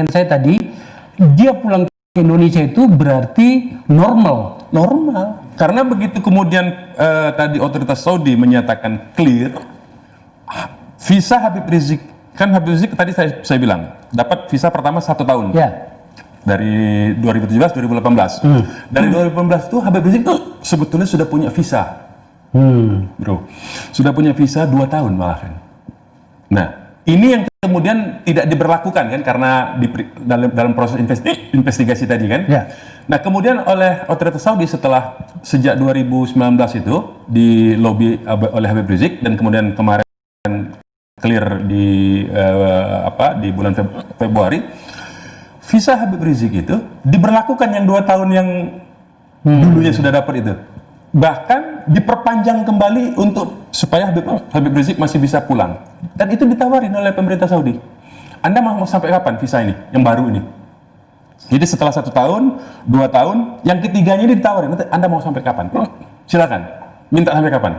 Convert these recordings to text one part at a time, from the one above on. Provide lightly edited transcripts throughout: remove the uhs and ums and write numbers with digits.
saya tadi, dia pulang ke Indonesia itu berarti normal. Karena begitu kemudian tadi otoritas Saudi menyatakan clear visa Habib Rizik, kan Habib Rizik tadi saya bilang dapat visa pertama 1 tahun. Ya. Dari 2017 2018. Dari 2018 itu Habib Rizik tuh sebetulnya sudah punya visa. Bro. Sudah punya visa 2 tahun malahan. Nah, ini yang kemudian tidak diberlakukan kan karena dalam proses investigasi tadi kan. Ya. Nah, kemudian oleh otoritas Saudi setelah sejak 2019 itu di lobby oleh Habib Rizik dan kemudian kemarin clear di bulan Februari, visa Habib Rizik itu diberlakukan yang 2 tahun yang dulunya sudah dapat itu. Bahkan diperpanjang kembali supaya Habib Rizik masih bisa pulang. Dan itu ditawarin oleh pemerintah Saudi. Anda mau sampai kapan visa ini, yang baru ini? Jadi setelah 1 tahun, 2 tahun, yang ketiganya ini ditawarin. Nanti Anda mau sampai kapan? Silakan, minta sampai kapan.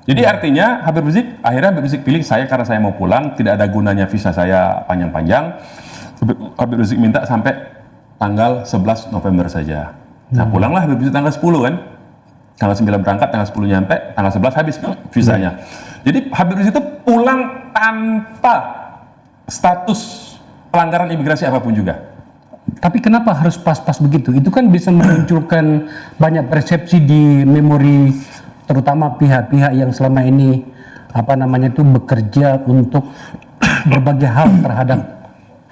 Jadi artinya akhirnya Habib Rizik pilih saya karena saya mau pulang, tidak ada gunanya visa saya panjang-panjang. Habib Rizik minta sampai tanggal 11 November saja. Nah, pulanglah Habib Rizik tanggal 10 kan. Tanggal 9 berangkat, tanggal 10 nyampe, tanggal 11 habis visanya. Jadi Habib Rizik itu pulang tanpa status pelanggaran imigrasi apapun juga. Tapi kenapa harus pas-pas begitu? Itu kan bisa memunculkan banyak persepsi di memori terutama pihak-pihak yang selama ini bekerja untuk berbagai hal terhadap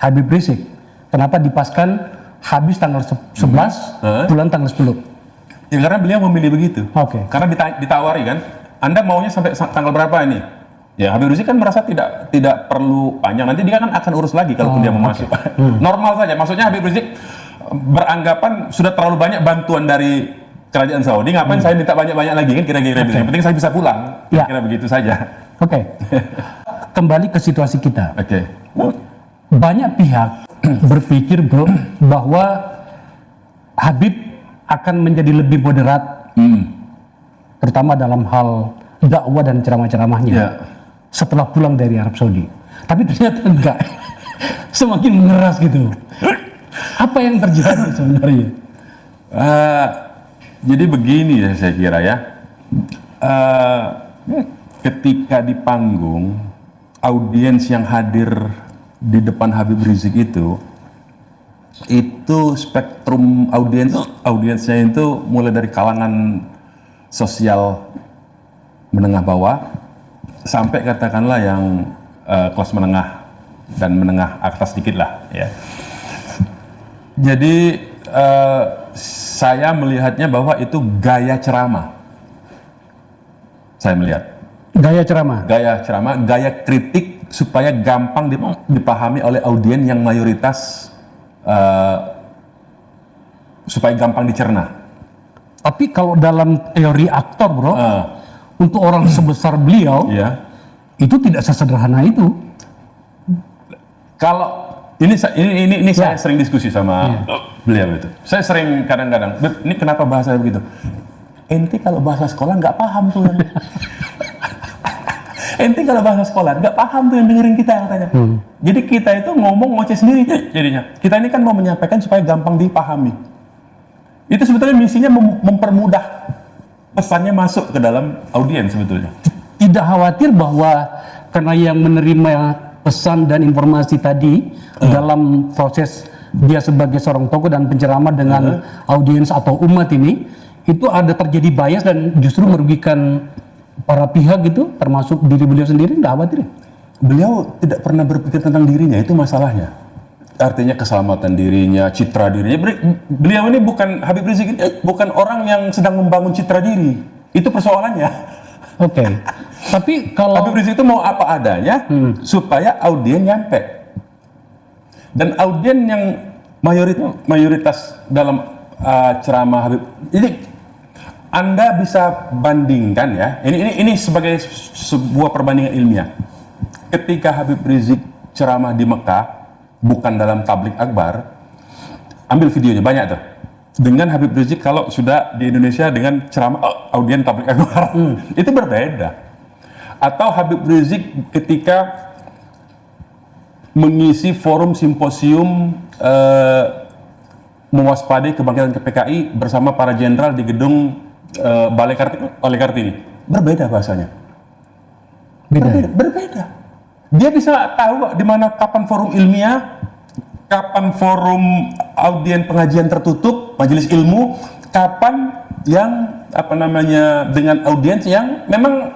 Habib Rizik. Kenapa dipaskan habis tanggal 11, bulan tanggal 10? Ya karena beliau memilih begitu. Oke. Karena ditawari kan, Anda maunya sampai tanggal berapa ini? Ya Habib Rizik kan merasa tidak perlu panjang. Nanti dia kan akan urus lagi kalau dia mau masuk. Normal saja. Maksudnya Habib Rizik beranggapan sudah terlalu banyak bantuan dari kerajaan Saudi. Ngapain saya minta banyak-banyak lagi kan kira-kira gitu. Yang penting saya bisa pulang. Kira-kira begitu saja. Oke. Kembali ke situasi kita. Oke. Banyak pihak berpikir bro bahwa Habib akan menjadi lebih moderat, terutama dalam hal dakwah dan ceramah-ceramahnya setelah pulang dari Arab Saudi. Tapi ternyata enggak, semakin mengeras gitu. Apa yang terjadi sebenarnya? Jadi begini ya saya kira ya, ketika di panggung audiens yang hadir di depan Habib Rizik itu spektrum audiensnya itu mulai dari kalangan sosial menengah bawah sampai katakanlah yang kelas menengah dan menengah atas sedikit lah ya. Jadi saya melihatnya bahwa itu gaya ceramah. Saya melihat gaya ceramah, gaya kritik supaya gampang dipahami oleh audiens yang mayoritas, supaya gampang dicerna. Tapi kalau dalam teori aktor bro, untuk orang sebesar beliau, itu tidak sesederhana itu. Kalau ini saya sering diskusi sama beliau itu. Saya sering kadang-kadang, ini kenapa bahasa begitu? Ente kalau bahasa sekolah nggak paham tuh. Ente kalau bahasa sekolah nggak paham tuh yang dengerin kita katanya. Jadi kita itu ngomong ngoceh sendiri jadinya. Kita ini kan mau menyampaikan supaya gampang dipahami. Itu sebetulnya misinya mempermudah pesannya masuk ke dalam audiens sebetulnya. Tidak khawatir bahwa karena yang menerima pesan dan informasi tadi dalam proses dia sebagai seorang tokoh dan penceramah dengan audiens atau umat ini, itu ada terjadi bias dan justru merugikan para pihak gitu, termasuk diri beliau sendiri. Nggak khawatir ya? Beliau tidak pernah berpikir tentang dirinya, itu masalahnya. Artinya keselamatan dirinya, citra dirinya. Beliau ini bukan, Habib Rizik ini bukan orang yang sedang membangun citra diri. Itu persoalannya. Oke. Tapi kalau Habib Rizik itu mau apa adanya supaya audiens nyampe. Dan audiens yang mayoritas dalam ceramah Habib, ini Anda bisa bandingkan ya. Ini sebagai sebuah perbandingan ilmiah. Ketika Habib Rizik ceramah di Mekah, bukan dalam tablik akbar, ambil videonya banyak tuh. Dengan Habib Rizik kalau sudah di Indonesia dengan ceramah audiens tablik akbar, itu berbeda. Atau Habib Rizik ketika mengisi forum simposium mewaspadai kebangkitan PKI bersama para jenderal di gedung Balai Kartini. Berbeda bahasanya. Berbeda. Dia bisa tahu di mana kapan forum ilmiah, kapan forum audien pengajian tertutup, majelis ilmu, kapan yang dengan audiens yang memang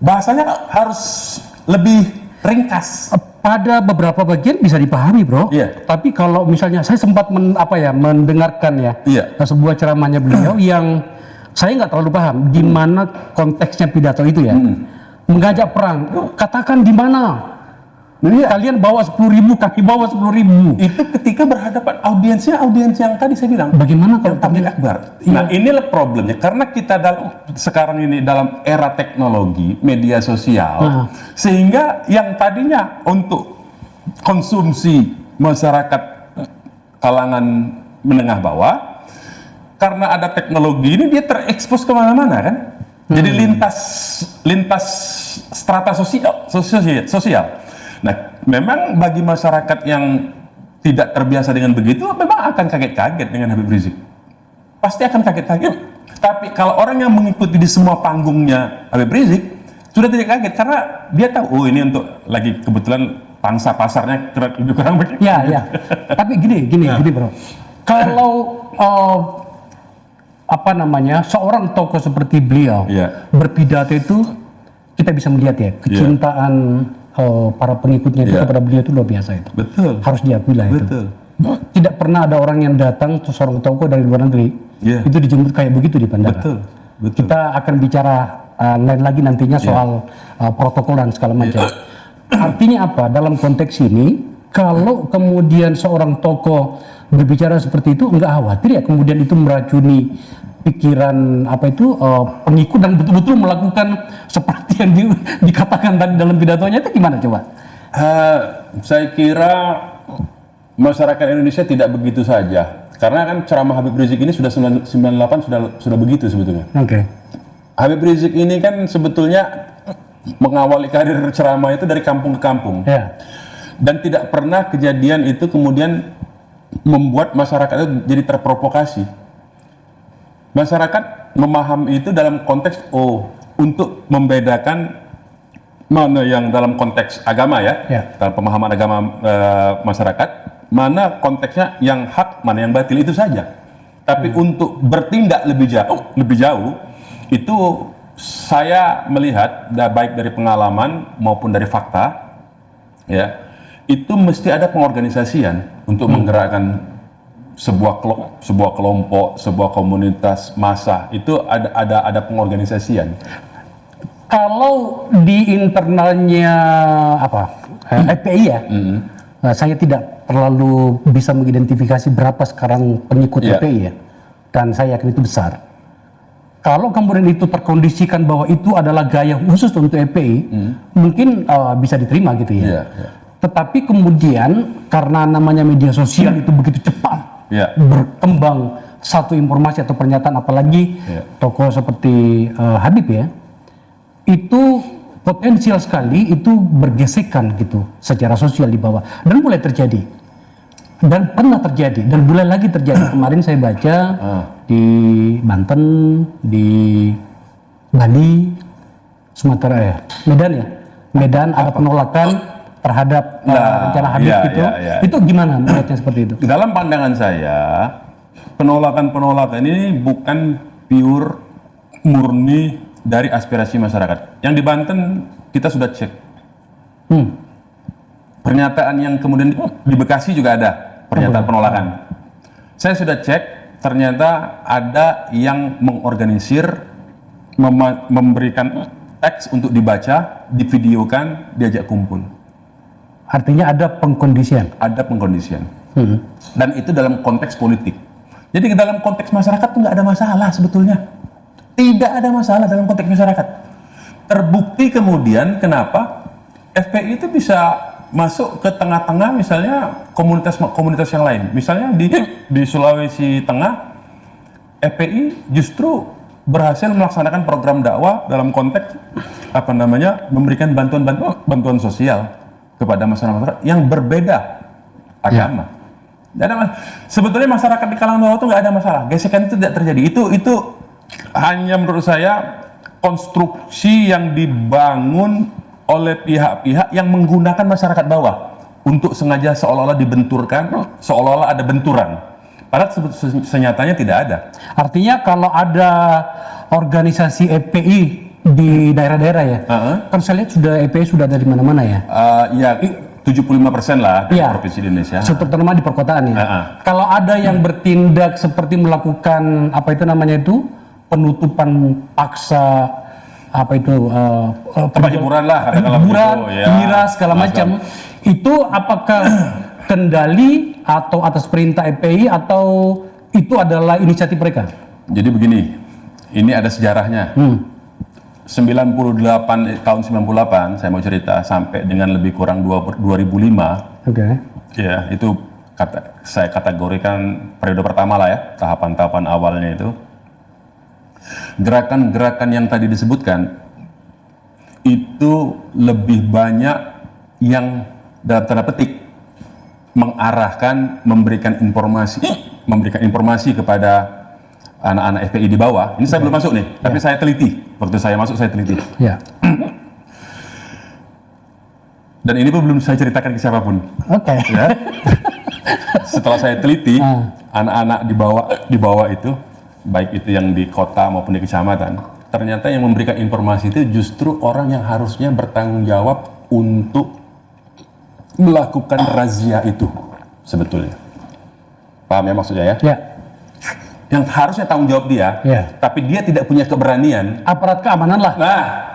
bahasanya harus lebih ringkas. Pada beberapa bagian bisa dipahami, bro. Iya. Tapi kalau misalnya saya sempat mendengarkan Iya. sebuah ceramahnya beliau yang saya nggak terlalu paham di mana konteksnya pidato itu ya. Mengajak perang. Katakan di mana? Kalian bawa 10.000, kami bawa 10.000. Itu ketika berhadapan audiens yang tadi saya bilang. Bagaimana kalau tabligh akbar? Nah, inilah problemnya karena kita sekarang ini dalam era teknologi, media sosial, sehingga yang tadinya untuk konsumsi masyarakat kalangan menengah bawah, karena ada teknologi ini dia terekspos kemana-mana kan? Jadi lintas strata sosial. Nah, memang bagi masyarakat yang tidak terbiasa dengan begitu, memang akan kaget-kaget dengan Habib Rizik. Pasti akan kaget-kaget. Tapi kalau orang yang mengikuti di semua panggungnya Habib Rizik, sudah tidak kaget karena dia tahu, oh ini untuk lagi kebetulan pangsa pasarnya kurang begitu. Ya. Tapi gini bro. Kalau seorang tokoh seperti beliau berpidato itu, kita bisa melihat ya kecintaan para pengikutnya itu kepada beliau itu luar biasa itu. Betul. Harus diakui lah itu. Betul. Tidak pernah ada orang yang datang seorang tokoh dari luar negeri itu dijemput kayak begitu di bandara. Betul. Kita akan bicara lain lagi nantinya soal protokol dan segala macam. Artinya apa? Dalam konteks ini, kalau kemudian seorang tokoh berbicara seperti itu, enggak khawatir ya kemudian itu meracuni pikiran pengikut dan betul-betul melakukan seperti yang dikatakan tadi dalam pidatonya, itu gimana coba? Saya kira masyarakat Indonesia tidak begitu saja, karena kan ceramah Habib Rizik ini sudah 98 sudah begitu sebetulnya. Oke. Habib Rizik ini kan sebetulnya mengawali karir ceramah itu dari kampung ke kampung, dan tidak pernah kejadian itu kemudian membuat masyarakat itu jadi terprovokasi. Masyarakat memahami itu dalam konteks untuk membedakan mana yang dalam konteks agama dalam pemahaman agama masyarakat, mana konteksnya yang hak, mana yang batil, itu saja. Tapi untuk bertindak lebih jauh itu saya melihat baik dari pengalaman maupun dari fakta itu mesti ada pengorganisasian untuk menggerakkan sebuah kelompok, sebuah komunitas massa. Itu ada pengorganisasian. Kalau di internalnya FPI saya tidak terlalu bisa mengidentifikasi berapa sekarang pengikut FPI dan saya yakin itu besar. Kalau kemudian itu terkondisikan bahwa itu adalah gaya khusus untuk FPI, mungkin bisa diterima gitu ya. Tetapi kemudian karena namanya media sosial itu begitu cepat berkembang satu informasi atau pernyataan, apalagi tokoh seperti Habib itu potensial sekali itu bergesekan gitu secara sosial di bawah, dan mulai terjadi dan pernah terjadi dan mulai lagi terjadi. Kemarin saya baca di Banten, di Bali, Sumatera Medan ada penolakan terhadap rencana Habib gitu. Itu gimana melihatnya seperti itu? Dalam pandangan saya, penolakan ini bukan pure murni dari aspirasi masyarakat. Yang di Banten kita sudah cek. Pernyataan yang kemudian di Bekasi juga ada pernyataan penolakan. Saya sudah cek, ternyata ada yang mengorganisir, memberikan teks untuk dibaca, divideokan, diajak kumpul. Artinya ada pengkondisian. Ada pengkondisian. Dan itu dalam konteks politik. Jadi dalam konteks masyarakat itu nggak ada masalah sebetulnya. Tidak ada masalah dalam konteks masyarakat. Terbukti kemudian kenapa FPI itu bisa masuk ke tengah-tengah misalnya komunitas yang lain. Misalnya di Sulawesi Tengah, FPI justru berhasil melaksanakan program dakwah dalam konteks memberikan bantuan sosial kepada masyarakat yang berbeda agama. Dan sebetulnya masyarakat di kalangan bawah itu nggak ada masalah. Gesekan itu tidak terjadi. Itu hanya menurut saya konstruksi yang dibangun oleh pihak-pihak yang menggunakan masyarakat bawah untuk sengaja seolah-olah dibenturkan, seolah-olah ada benturan. Padahal senyatanya tidak ada. Artinya kalau ada organisasi EPI di daerah-daerah ya, kan saya lihat sudah EPI sudah ada di mana-mana ya. Ya 75% lah dari Iya. provinsi Indonesia. Terutama di perkotaan ya. Kalau ada yang bertindak seperti melakukan apa itu namanya itu penutupan paksa apa itu Tempat hiburan lah, katakanlah hiburan, begitu, ya. miras segala macam, itu apakah kendali atau atas perintah EPI atau itu adalah inisiatif mereka? Jadi begini, ini ada sejarahnya. 98 tahun 98 saya mau cerita sampai dengan lebih kurang 2005. Oke. Ya, itu saya kategorikan periode pertama lah ya, tahapan-tahapan awalnya itu. Gerakan-gerakan yang tadi disebutkan itu lebih banyak yang dalam tanda petik mengarahkan, memberikan informasi kepada anak-anak FPI di bawah. Ini saya belum masuk nih, tapi saya teliti. Waktu saya masuk saya teliti. Ya. Dan ini pun belum saya ceritakan ke siapapun. Oke. Ya. Setelah saya teliti, anak-anak di bawah itu, baik itu yang di kota maupun di kecamatan, ternyata yang memberikan informasi itu justru orang yang harusnya bertanggung jawab untuk melakukan razia itu sebetulnya. Paham ya maksudnya ya? Ya. Yang harusnya tanggung jawab dia, tapi dia tidak punya keberanian. Aparat keamanan lah.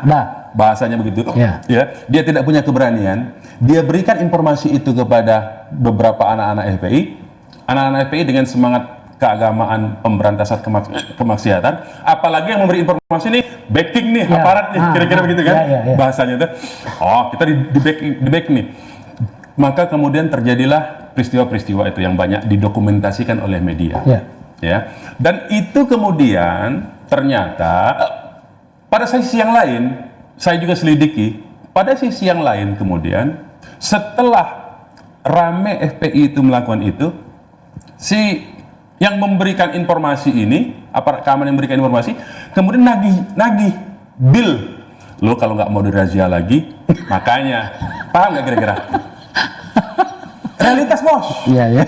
Nah, bahasanya begitu. Ya. Ya, dia tidak punya keberanian. Dia berikan informasi itu kepada beberapa anak-anak FPI. Anak-anak FPI dengan semangat keagamaan, pemberantasan kemaksiatan, apalagi yang memberi informasi nih backing nih, aparat nih, kira-kira begitu kan bahasanya itu. Oh, kita di back nih. Maka kemudian terjadilah peristiwa-peristiwa itu yang banyak didokumentasikan oleh media. Ya. Dan itu kemudian ternyata pada sisi yang lain, saya juga selidiki, pada sisi yang lain kemudian setelah rame FPI itu melakukan itu, si yang memberikan informasi ini, aparat keamanan yang memberikan informasi, kemudian nagih bill. Lo kalau nggak mau dirazia lagi, makanya, paham nggak kira-kira? Realitas bos. Iya.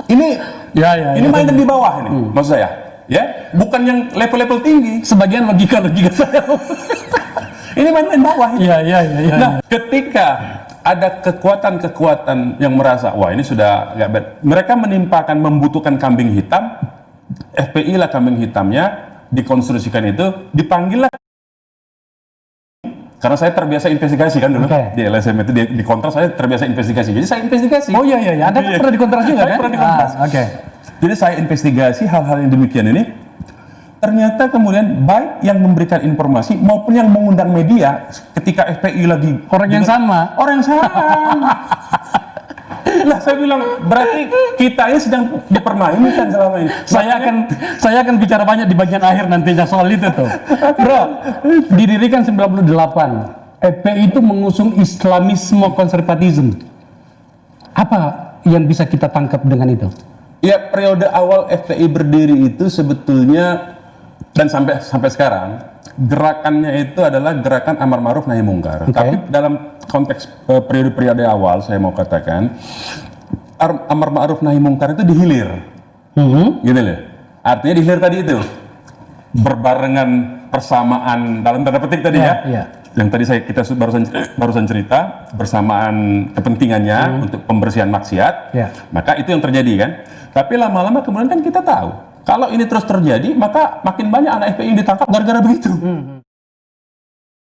Ini mainan di bawah ini, maksud saya. Ya, bukan yang level-level tinggi. Sebagian logika saya. Ini main-main bawah. Iya. Nah, ketika ada kekuatan-kekuatan yang merasa, wah ini sudah nggak mereka menimpakan, membutuhkan kambing hitam, FPI lah kambing hitamnya, dikonstruksikan itu, dipanggil lah. Karena saya terbiasa investigasi kan dulu, di LSM itu di kontras saya terbiasa investigasi, jadi saya investigasi. Oh iya, Anda kan pernah di kontras juga kan? Pernah di kontras. Jadi saya investigasi hal-hal yang demikian ini, ternyata kemudian baik yang memberikan informasi maupun yang mengundang media ketika FPI lagi orang yang sama. Lah saya bilang berarti kita ini sedang dipermainkan selama ini. Saya akan bicara banyak di bagian akhir nantinya soal itu tuh. Bro, didirikan 98. FPI itu mengusung Islamisme konservatisme. Apa yang bisa kita tangkap dengan itu? Ya, periode awal FPI berdiri itu sebetulnya dan sampai sekarang gerakannya itu adalah gerakan amar ma'ruf nahi mungkar. Tapi dalam konteks periode awal saya mau katakan amar ma'ruf nahi mungkar itu dihilir. Gitu loh. Artinya dihilir tadi itu berbarengan, persamaan dalam tanda petik tadi ya. Yang tadi kita barusan cerita, bersamaan kepentingannya untuk pembersihan maksiat. Maka itu yang terjadi kan. Tapi lama-lama kemudian kan kita tahu kalau ini terus terjadi, maka makin banyak anak FPI yang ditangkap gara-gara begitu.